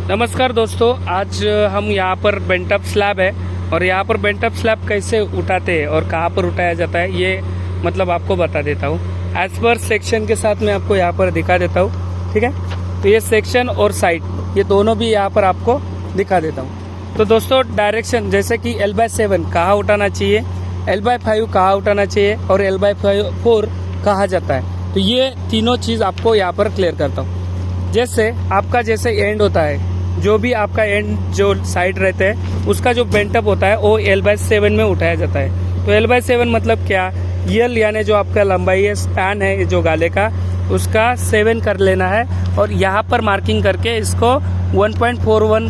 नमस्कार दोस्तों, आज हम यहाँ पर बेंटअप स्लैब है और यहाँ पर बेंटअप स्लैब कैसे उठाते हैं और कहाँ पर उठाया जाता है ये मतलब आपको बता देता हूँ। एज पर सेक्शन के साथ मैं आपको यहाँ पर दिखा देता हूँ, ठीक है। तो ये सेक्शन और साइड ये दोनों भी यहाँ पर आपको दिखा देता हूँ। तो दोस्तों डायरेक्शन जैसे कि L/7 कहाँ उठाना चाहिए, L/5 कहाँ उठाना चाहिए और L/4 कहाँ जाता है, तो ये तीनों चीज़ आपको यहाँ पर क्लियर करता हूँ। जैसे आपका जैसे एंड होता है, जो भी आपका एंड जो साइड रहते हैं उसका जो बेंटअप होता है वो L/7 में उठाया जाता है। तो L/7 मतलब क्या, यल यानी जो आपका लंबाई है, स्पैन है जो गाले का, उसका 7 कर लेना है और यहाँ पर मार्किंग करके इसको 1.41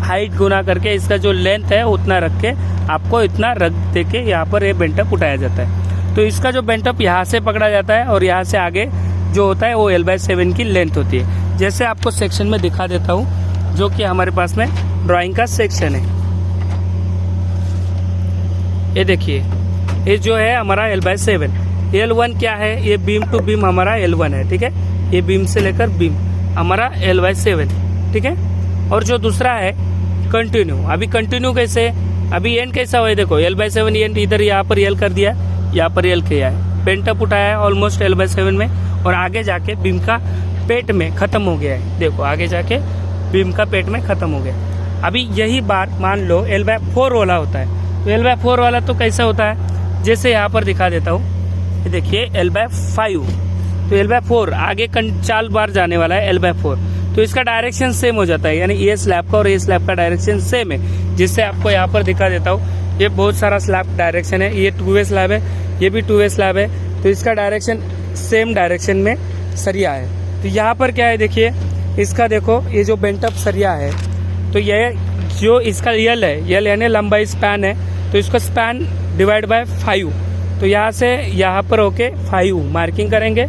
हाइट गुना करके इसका जो लेंथ है उतना रख के आपको इतना रख दे के यहाँ पर ये बेंटअप उठाया जाता है। तो इसका जो बेंटअप यहाँ से पकड़ा जाता है और यहाँ से आगे जो होता है वो L/7 की लेंथ होती है। जैसे आपको सेक्शन में दिखा देता हूँ, जो कि हमारे पास में ड्राइंग का सेक्शन है। ये देखिए, ये जो है हमारा L/7, L1 क्या है, ये बीम टू बीम हमारा L1 है, ठीक है। ये बीम से लेकर बीम हमारा L/7, ठीक है। और जो दूसरा है कंटिन्यू, अभी कंटिन्यू कैसे, अभी एंड कैसा हुआ है, देखो L/7 एंड इधर यहाँ पर L कर दिया, यहाँ पर L किया है, बेंटअप उठाया है ऑलमोस्ट L/7 में और आगे जाके बीम का पेट में खत्म हो गया है। देखो आगे जाके बीम का पेट में खत्म हो गया। अभी यही बात मान लो L/4 वाला होता है। तो L/4 वाला तो कैसा होता है, जैसे यहाँ पर दिखा देता हूँ, ये देखिए L/5। तो L/4 आगे चाल बार जाने वाला है L/4, तो इसका डायरेक्शन सेम हो जाता है, यानी ये स्लैब का और ये स्लैब का डायरेक्शन सेम है। जिससे आपको यहाँ पर दिखा देता हूँ, ये बहुत सारा स्लैब डायरेक्शन है, ये 2 वे स्लैब है, ये भी 2 वे स्लैब है, तो इसका डायरेक्शन सेम डायरेक्शन में सरिया है। तो यहाँ पर क्या है, देखिए इसका देखो, ये जो बेंटअप सरिया है, तो ये जो इसका यल है, यल यानी लंबाई स्पैन है, तो इसको स्पैन डिवाइड बाय 5, तो यहाँ से यहाँ पर होके 5 मार्किंग करेंगे,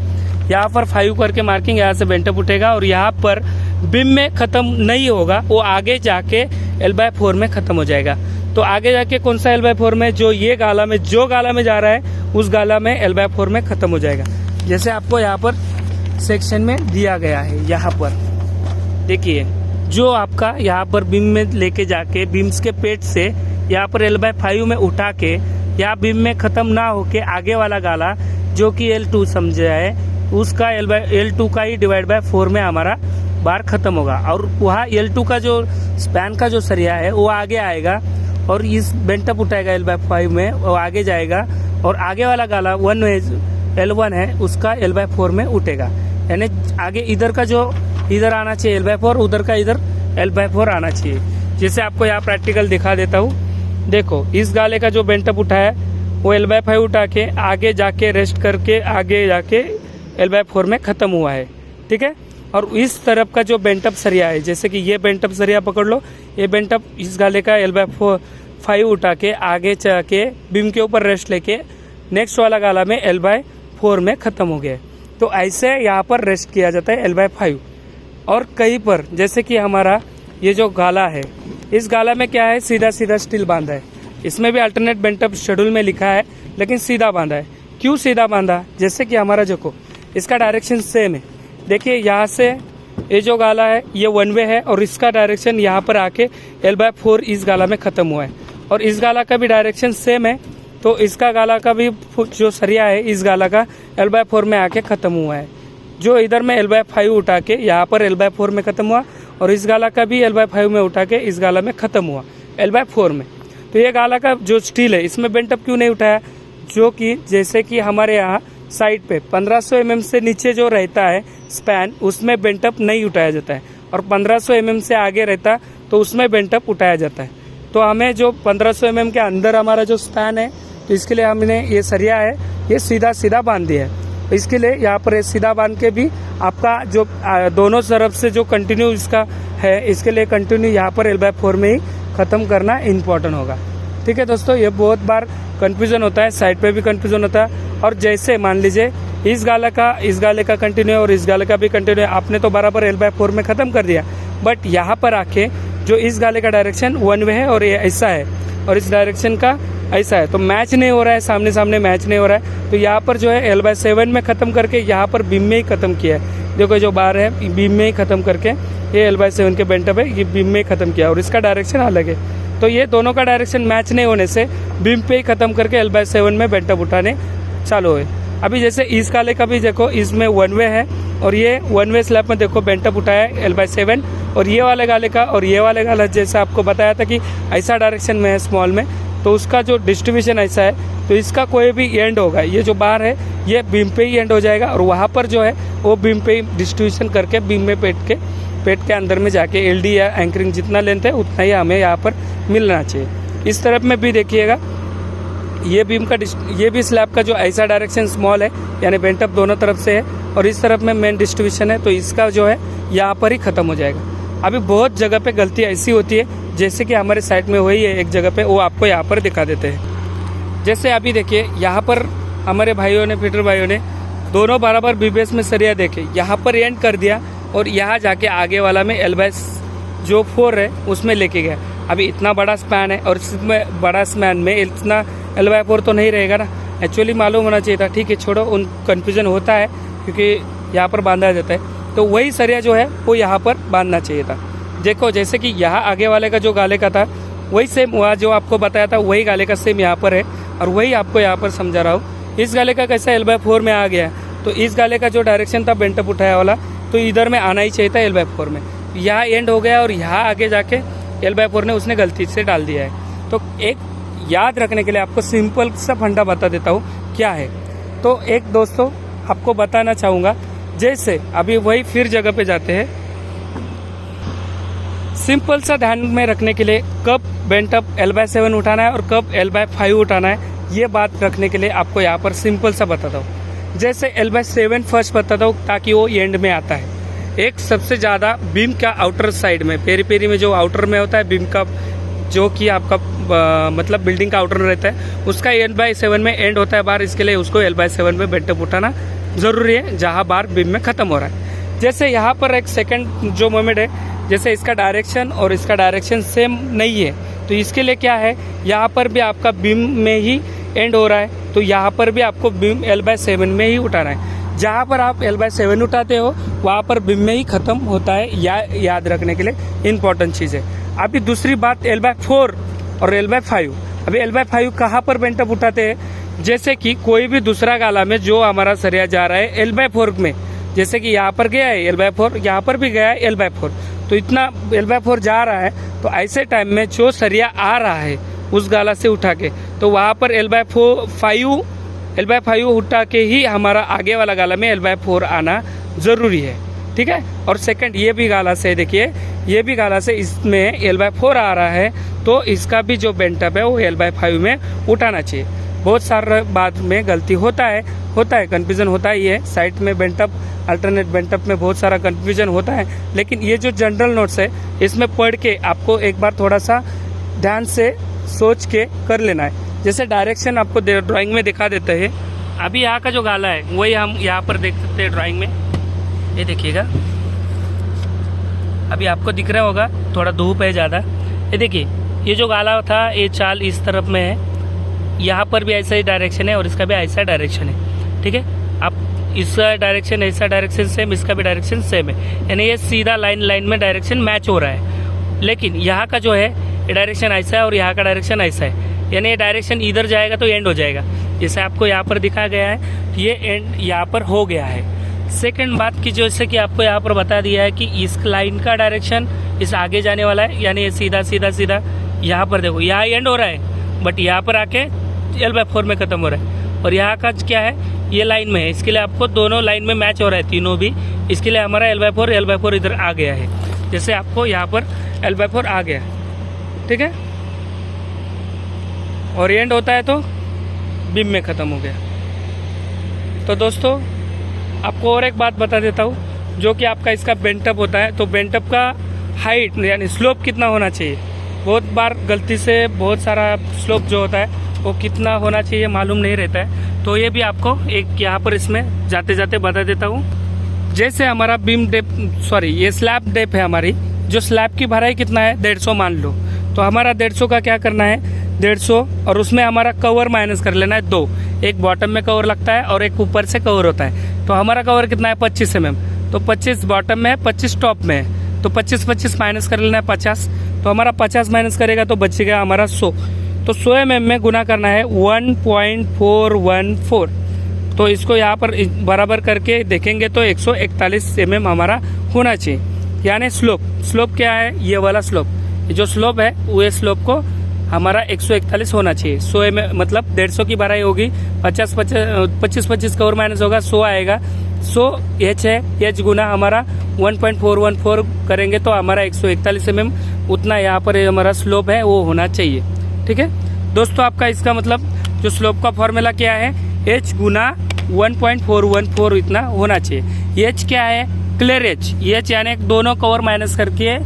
यहाँ पर 5 करके मार्किंग, यहाँ से बेंटअप उठेगा और यहाँ पर बीम में खत्म नहीं होगा, वो आगे जाके L/4 में खत्म हो जाएगा। तो आगे जाके कौन सा L/4 में, जो ये गाला में, जो गाला में जा रहा है उस गाला में L/4 में खत्म हो जाएगा। जैसे आपको यहाँ पर सेक्शन में दिया गया है, यहाँ पर देखिए, जो आपका यहाँ पर बीम में लेके जाके बीम्स के पेट से यहाँ पर L/5 में उठा के यहाँ बीम में खत्म ना होके आगे वाला गाला जो कि L2 समझा है, उसका L/2 का ही डिवाइड बाय 4 में हमारा बार खत्म होगा और वहाँ L2 का जो स्पैन का जो सरिया है वो आगे आएगा और इस बेंटअप उठाएगा L/5 में, वो आगे जाएगा और आगे वाला गाला L1 है उसका L/4 में उठेगा, यानी आगे इधर का जो इधर आना चाहिए L/4, उधर का इधर L/4 आना चाहिए। जैसे आपको यहाँ प्रैक्टिकल दिखा देता हूँ, देखो इस गाले का जो बेंटअप उठा है वो L/5 उठा के आगे जाके रेस्ट करके आगे जाके L/4 में खत्म हुआ है, ठीक है। और इस तरफ का जो बेंटअप सरिया है, जैसे कि ये बेंटअप सरिया पकड़ लो, ये बेंटअप इस गाले का L/5 उठा के आगे जाके बीम के ऊपर रेस्ट लेके नेक्स्ट वाला गाला में L/4 में खत्म हो गया। तो ऐसे यहाँ पर रेस्ट किया जाता है L/5। और कहीं पर जैसे कि हमारा ये जो गाला है, इस गाला में क्या है, सीधा सीधा स्टील बांधा है, इसमें भी अल्टरनेट बेंटअप शेड्यूल में लिखा है लेकिन सीधा बांधा है। क्यों सीधा बांधा, जैसे कि हमारा देखो इसका डायरेक्शन सेम है, देखिए यहाँ से ये जो गाला है ये 1 वे है और इसका डायरेक्शन यहाँ पर आके L/4 इस गाला में खत्म हुआ है और इस गाला का भी डायरेक्शन सेम है, तो इसका गाला का भी जो सरिया है इस गाला का L/4 में आके खत्म हुआ है। जो इधर में L/5 उठा के यहाँ पर L/4 में खत्म हुआ और इस गाला का भी L/5 में उठा के इस गाला में खत्म हुआ L/4 में। तो ये गाला का जो स्टील है इसमें बेंटअप क्यों नहीं उठाया, जो कि जैसे कि हमारे यहाँ साइड पे 1500 mm से नीचे जो रहता है स्पैन, उसमें बेंटअप नहीं उठाया जाता है और 1500 mm से आगे रहता तो उसमें बेंटअप उठाया जाता है। तो हमें जो 1500 mm के अंदर हमारा जो स्पैन है, तो इसके लिए हमने ये सरिया है ये सीधा सीधा बांध दिया है। इसके लिए यहाँ पर सीधा बांध के भी आपका जो दोनों तरफ से जो कंटिन्यू इसका है, इसके लिए कंटिन्यू यहाँ पर L/4 में ही ख़त्म करना इम्पोर्टेंट होगा, ठीक है दोस्तों। ये बहुत बार कन्फ्यूज़न होता है, साइड पे भी कन्फ्यूज़न होता है। और जैसे मान लीजिए इस गाले का कंटिन्यू और इस गाले का भी कंटिन्यू, आपने तो बराबर L/4 में ख़त्म कर दिया, बट यहाँ पर आके जो इस गाले का डायरेक्शन 1 वे है और ये ऐसा है और इस डायरेक्शन का ऐसा है, तो मैच नहीं हो रहा है, सामने सामने मैच नहीं हो रहा है। तो यहाँ पर जो है L/7 में ख़त्म करके यहाँ पर बीम में ही ख़त्म किया है। देखो जो बार है बीम में ही ख़त्म करके ये L/7 के बेंटअप है, ये बीम में ही ख़त्म किया और इसका डायरेक्शन अलग है। तो ये दोनों का डायरेक्शन मैच नहीं होने से बीम पे ही ख़त्म करके L/7 में बेंटअप उठाने चालू हुए। अभी जैसे इस गाले का भी देखो, इसमें 1 वे है और ये 1 वे स्लैब में देखो बेंटअप उठाया है L/7, और ये वाले गाले का और ये वाले गाला जैसे आपको बताया था कि ऐसा डायरेक्शन में है स्मॉल में, तो उसका जो डिस्ट्रीब्यूशन ऐसा है, तो इसका कोई भी एंड होगा, ये जो बार है ये बीम पे ही एंड हो जाएगा और वहाँ पर जो है वो बीम पे ही डिस्ट्रीब्यूशन करके बीम में पेट के अंदर में जाके एलडी या एंकरिंग जितना लेंथ है उतना ही हमें यहाँ पर मिलना चाहिए। इस तरफ में भी देखिएगा, ये बीम का ये भी स्लैब का जो ऐसा डायरेक्शन स्मॉल है, यानी बेंटअप दोनों तरफ से है और इस तरफ में मेन डिस्ट्रीब्यूशन है, तो इसका जो है यहाँ पर ही ख़त्म हो जाएगा। अभी बहुत जगह पे गलती ऐसी होती है, जैसे कि हमारे साइड में वही है एक जगह पे, वो आपको यहाँ पर दिखा देते हैं। जैसे अभी देखिए यहाँ पर हमारे भाइयों ने, फिटर भाइयों ने दोनों बराबर बीबीएस में सरिया देखे यहाँ पर एंड कर दिया और यहाँ जाके आगे वाला में L/4 है उसमें लेके गया। अभी इतना बड़ा स्पैन है और इसमें बड़ा स्पैन में इतना L/4 तो नहीं रहेगा ना, एक्चुअली मालूम होना चाहिए था। ठीक है, छोड़ो, उन कन्फ्यूजन होता है क्योंकि यहाँ पर बांधा जाता है, तो वही सरिया जो है वो यहाँ पर बांधना चाहिए था। देखो जैसे कि यहाँ आगे वाले का जो गाले का था वही सेम, वहाँ जो आपको बताया था वही गाले का सेम यहाँ पर है और वही आपको यहाँ पर समझा रहा हूँ। इस गाले का कैसा L/4 में आ गया, तो इस गाले का जो डायरेक्शन था बेंटअप उठाया वाला, तो इधर में आना ही चाहिए था L/4 में, यहाँ एंड हो गया और यहाँ आगे जाके L/4 ने उसने गलती से डाल दिया है। तो एक याद रखने के लिए आपको सिंपल सा फंडा बता देता हूँ क्या है। तो एक दोस्तों आपको बताना चाहूँगा, जैसे अभी वही फिर जगह पे जाते हैं, सिंपल सा ध्यान में रखने के लिए कब बेंटअप L/7 उठाना है और कब L/5 उठाना है, ये बात रखने के लिए आपको यहाँ पर सिंपल सा बताता हूँ। जैसे L/7 फर्स्ट बताता हूँ ताकि वो एंड में आता है। एक सबसे ज़्यादा बीम का आउटर साइड में, पेरी में जो आउटर में होता है बीम का, जो कि आपका मतलब बिल्डिंग का आउटर में रहता है, उसका L/7 में एंड होता है बार, इसके लिए उसको L/7 में बेंटअप उठाना ज़रूरी है जहाँ बार बीम में ख़त्म हो रहा है। जैसे यहाँ पर एक सेकंड जो मोमेंट है, जैसे इसका डायरेक्शन और इसका डायरेक्शन सेम नहीं है, तो इसके लिए क्या है, यहाँ पर भी आपका बीम में ही एंड हो रहा है, तो यहाँ पर भी आपको बीम L/7 में ही उठाना है। जहाँ पर आप L/7 उठाते हो वहाँ पर बीम में ही ख़त्म होता है, याद रखने के लिए इम्पोर्टेंट चीज़ है। अभी दूसरी बात L/4 और L/5। अभी L/5 कहाँ पर बेंटअप उठाते हैं, जैसे कि कोई भी दूसरा गाला में जो हमारा सरिया जा रहा है L/4 में, जैसे कि यहाँ पर गया है L/4, यहाँ पर भी गया है L/4, तो इतना L/4 जा रहा है, तो ऐसे टाइम में जो सरिया आ रहा है उस गाला से उठा के, तो वहाँ पर L/5 उठा के ही हमारा आगे वाला गाला में L/4 आना ज़रूरी है। ठीक है, और सेकंड ये भी गाला से, देखिए ये भी गाला से इसमें L/4 आ रहा है, तो इसका भी जो बेंटअप है वो L/5 में उठाना चाहिए। बहुत सारा बात में गलती होता है कन्फ्यूजन होता ही है, साइड में बेंटअप, अल्टरनेट बेंटअप में बहुत सारा कन्फ्यूजन होता है, लेकिन ये जो जनरल नोट्स है इसमें पढ़ के आपको एक बार थोड़ा सा ध्यान से सोच के कर लेना है। जैसे डायरेक्शन आपको ड्राइंग में दिखा देते हैं। अभी यहाँ का जो गाला है वही हम यहाँ पर देख सकते हैं ड्राइंग में, ये देखिएगा, अभी आपको दिख रहा होगा, थोड़ा धूप है ज़्यादा। ये देखिए, ये जो गाला था ये चाल इस तरफ में है, यहाँ पर भी ऐसा ही डायरेक्शन है और इसका भी ऐसा डायरेक्शन है। ठीक है, अब इसका डायरेक्शन, ऐसा डायरेक्शन सेम, इसका भी डायरेक्शन सेम है, यानी ये सीधा लाइन में डायरेक्शन मैच हो रहा है। लेकिन यहाँ का जो है ये डायरेक्शन ऐसा है और यहाँ का डायरेक्शन ऐसा है, यानी ये डायरेक्शन इधर जाएगा तो एंड हो जाएगा। जैसे आपको यहाँ पर दिखा गया है ये एंड यहाँ पर हो गया है। सेकंड बात की, जैसे कि आपको यहाँ पर बता दिया है कि इस लाइन का डायरेक्शन इस आगे जाने वाला है, यानी ये सीधा यहाँ पर देखो, यहाँ एंड हो रहा है बट यहाँ पर आके L/4 में ख़त्म हो रहा है। और यहाँ का क्या है, ये लाइन में है, इसके लिए आपको दोनों लाइन में मैच हो रहा है तीनों भी, इसके लिए हमारा L/4 इधर आ गया है। जैसे आपको यहाँ पर L/4 आ गया, ठीक है, और एंड होता है तो बीम में ख़त्म हो गया। तो दोस्तों आपको और एक बात बता देता हूँ, जो कि आपका इसका बेंटअप होता है, तो बेंटअप का हाइट यानी स्लोप कितना होना चाहिए। बहुत बार गलती से बहुत सारा स्लोप जो होता है वो कितना होना चाहिए मालूम नहीं रहता है, तो ये भी आपको एक यहाँ पर इसमें जाते जाते बता देता हूँ। जैसे हमारा बीम डेप, सॉरी ये स्लैब डेप है हमारी, जो स्लैब की भराई कितना है 150 मान लो, तो हमारा 150 का क्या करना है 150, और उसमें हमारा कवर माइनस कर लेना है 2, एक बॉटम में कवर लगता है और एक ऊपर से कवर होता है। तो हमारा कवर कितना है 25 mm, तो 25 बॉटम में है 25 टॉप में है, तो 25 माइनस कर लेना है 50, तो हमारा 50 माइनस करेगा तो बचेगा हमारा 100। तो 100 mm में गुना करना है 1.414। तो इसको यहाँ पर बराबर करके देखेंगे तो 141 mm हमारा होना चाहिए। यानी स्लोप क्या है, ये वाला स्लोप, जो स्लोप है वो स्लोप को हमारा 141 होना चाहिए। 100 mm मतलब 150 की भराई होगी, 25 का और माइनस होगा, 100 आएगा। 100 एच है, एच गुना हमारा 1.414 करेंगे तो हमारा 141 mm उतना यहाँ पर हमारा स्लोप है वो होना चाहिए। ठीक है दोस्तों, आपका इसका मतलब जो स्लोप का फॉर्मूला क्या है, एच गुना 1.414 इतना होना चाहिए। एच क्या है, क्लियर एच यानी दोनों का और माइनस करके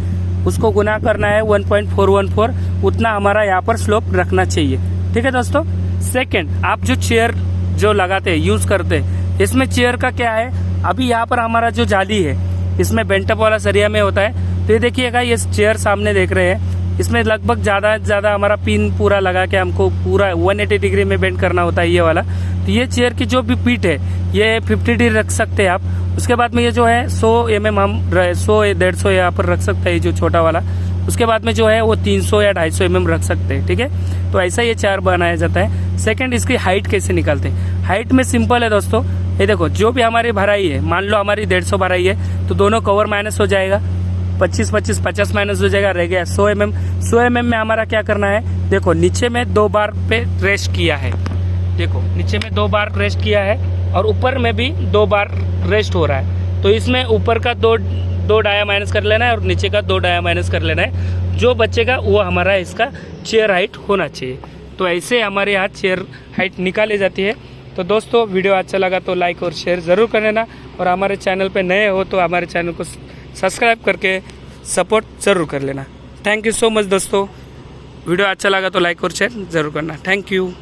उसको गुना करना है 1.414, उतना हमारा यहाँ पर स्लोप रखना चाहिए। ठीक है दोस्तों। सेकंड, आप जो चेयर जो लगाते हैं यूज करते हैं, इसमें चेयर का क्या है, अभी यहाँ पर हमारा जो जाली है इसमें बेंटअप वाला सरिया में होता है। तो ये देखिएगा, ये चेयर सामने देख रहे हैं, इसमें लगभग ज़्यादा हमारा पिन पूरा लगा के हमको पूरा 180 डिग्री में बेंड करना होता है ये वाला। तो ये चेयर की जो भी पीठ है ये 50 डिग्री रख सकते हैं आप। उसके बाद में ये जो है 100 mm हम 100-150 यहाँ पर रख सकते हैं, जो छोटा वाला। उसके बाद में जो है वो 300 या 250 mm रख सकते हैं। ठीक है, तो ऐसा ये चेयर बनाया जाता है। सेकंड, इसकी हाइट कैसे निकालते हैं। हाइट में सिंपल है दोस्तों, ये देखो जो भी हमारी भराई है, मान लो हमारी 150 भराई है तो दोनों कवर माइनस हो जाएगा, 50 माइनस हो जाएगा, रह गया 100 mm। 100 mm में हमारा क्या करना है, देखो नीचे में 2 बार पे रेस्ट किया है, देखो नीचे में 2 बार रेस्ट किया है और ऊपर में भी 2 बार रेस्ट हो रहा है। तो इसमें ऊपर का दो डाया माइनस कर लेना है और नीचे का 2 डाया माइनस कर लेना है। जो बचेगा वो हमारा इसका चेयर हाइट होना चाहिए। तो ऐसे हमारे यहाँ चेयर हाइट निकाली जाती है। तो दोस्तों, वीडियो अच्छा लगा तो लाइक और शेयर ज़रूर कर लेना, और हमारे चैनल पे नए हो तो हमारे चैनल को सब्सक्राइब करके सपोर्ट ज़रूर कर लेना। थैंक यू सो मच दोस्तों। वीडियो अच्छा लगा तो लाइक और शेयर ज़रूर करना। Thank you.